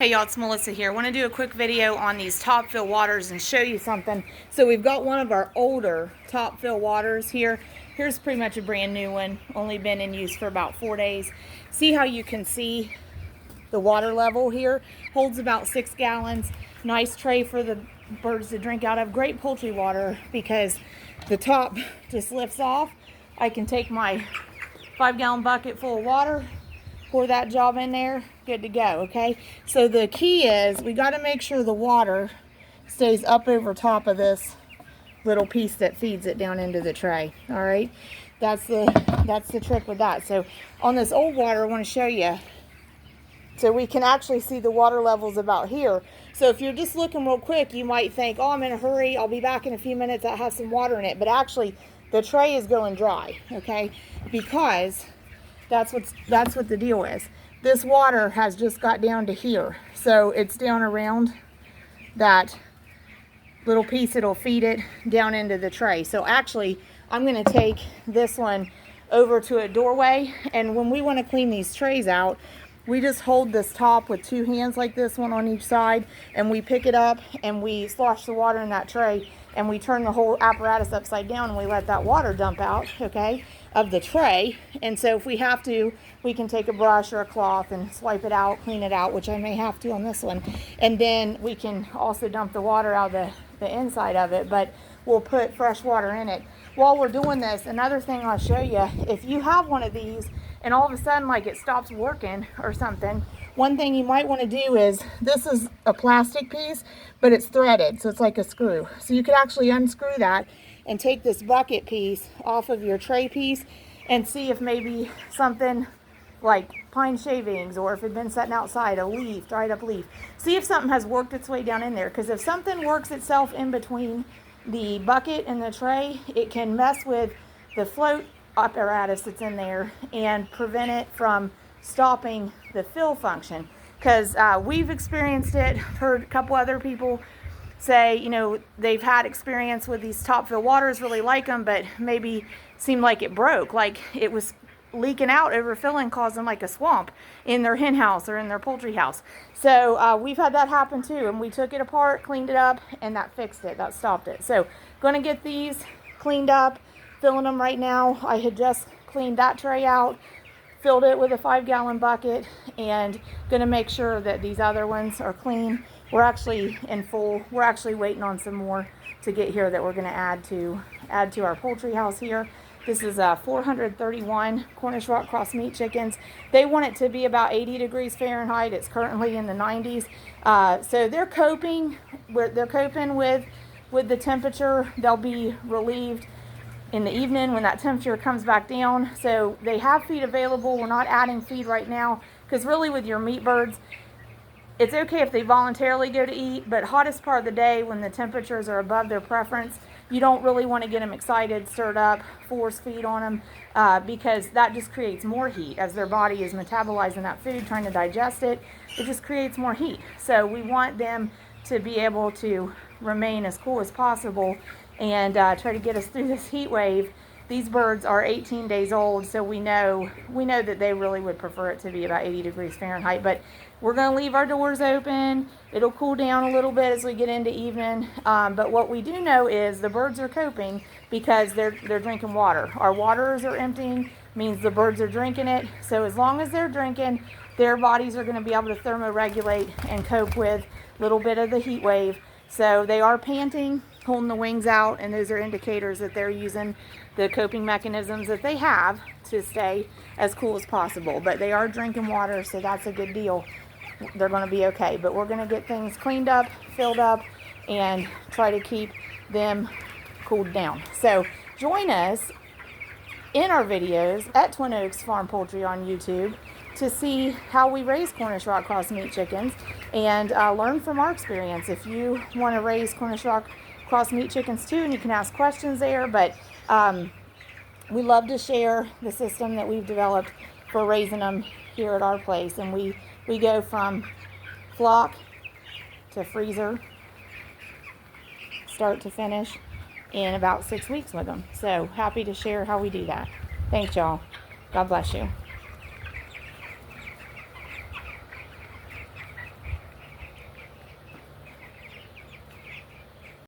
Hey y'all, it's Melissa here. I want to do a quick video on these top fill waters and show you something. So we've got one of our older top fill waters here. Here's pretty much a brand new one, only been in use for about 4 days. See how you can see the water level here? Holds about 6 gallons. Nice tray for the birds to drink out of. Great poultry water because the top just lifts off. I can take my 5-gallon bucket full of water, pour that job in there, good to go. Okay, so the key is we got to make sure the water stays up over top of this little piece that feeds it down into the tray. All right, that's the trick with that. So on this old water, I want to show you, so we can actually see the water levels about here. So if you're just looking real quick, you might think, oh, I'm in a hurry, I'll be back in a few minutes, I have some water in it. But actually the tray is going dry, okay, because that's what the deal is. This water has just got down to here. So it's down around that little piece that'll feed it down into the tray. So actually, I'm gonna take this one over to a doorway, and when we wanna clean these trays out, we just hold this top with 2 hands like this, one on each side, and we pick it up and we slosh the water in that tray, and we turn the whole apparatus upside down and we let that water dump out, okay, of the tray. And so if we have to, we can take a brush or a cloth and swipe it out, clean it out, which I may have to on this one. And then we can also dump the water out of the inside of it, but we'll put fresh water in it. While we're doing this, another thing I'll show you, if you have one of these and all of a sudden like it stops working or something, one thing you might want to do is, this is a plastic piece, but it's threaded, so it's like a screw. So you could actually unscrew that and take this bucket piece off of your tray piece and see if maybe something like pine shavings, or if it had been sitting outside, a leaf, dried up leaf. See if something has worked its way down in there, because if something works itself in between the bucket and the tray, it can mess with the float apparatus that's in there and prevent it from stopping the fill function. Because we've experienced it, heard a couple other people say, you know, they've had experience with these top fill waters, really like them, but maybe seemed like it broke, like it was leaking out, overfilling, causing like a swamp in their hen house or in their poultry house. So we've had that happen too, and we took it apart, cleaned it up, and that fixed it, that stopped it. So gonna get these cleaned up, filling them right now. I had just cleaned that tray out, filled it with a 5-gallon bucket, and gonna make sure that these other ones are clean. We're actually in full, we're actually waiting on some more to get here that we're gonna add to our poultry house here. This is 431 Cornish rock cross meat chickens. They want it to be about 80 degrees Fahrenheit. It's currently in the 90s. So they're coping with the temperature. They'll be relieved in the evening when that temperature comes back down. So they have feed available. We're not adding feed right now, because really with your meat birds, it's okay if they voluntarily go to eat, but hottest part of the day when the temperatures are above their preference, you don't really want to get them excited, stirred up, force feed on them, because that just creates more heat. As their body is metabolizing that food, trying to digest it, it just creates more heat. So we want them to be able to remain as cool as possible and try to get us through this heat wave. These birds are 18 days old, so we know that they really would prefer it to be about 80 degrees Fahrenheit. But we're going to leave our doors open. It'll cool down a little bit as we get into evening. But what we do know is the birds are coping because they're drinking water. Our waters are emptying, means the birds are drinking it. So as long as they're drinking, their bodies are going to be able to thermoregulate and cope with a little bit of the heat wave. So they are panting, holding the wings out, and those are indicators that they're using the coping mechanisms that they have to stay as cool as possible. But they are drinking water, so that's a good deal. They're going to be okay. But we're going to get things cleaned up, filled up, and try to keep them cooled down. So join us in our videos at Twin Oaks Farm Poultry on YouTube to see how we raise Cornish rock cross meat chickens and learn from our experience. If you want to raise Cornish rock cross meat chickens too, and you can ask questions there, but we love to share the system that we've developed for raising them here at our place. And we go from flock to freezer, start to finish, in about 6 weeks with them. So happy to share how we do that. Thanks, y'all. God bless you.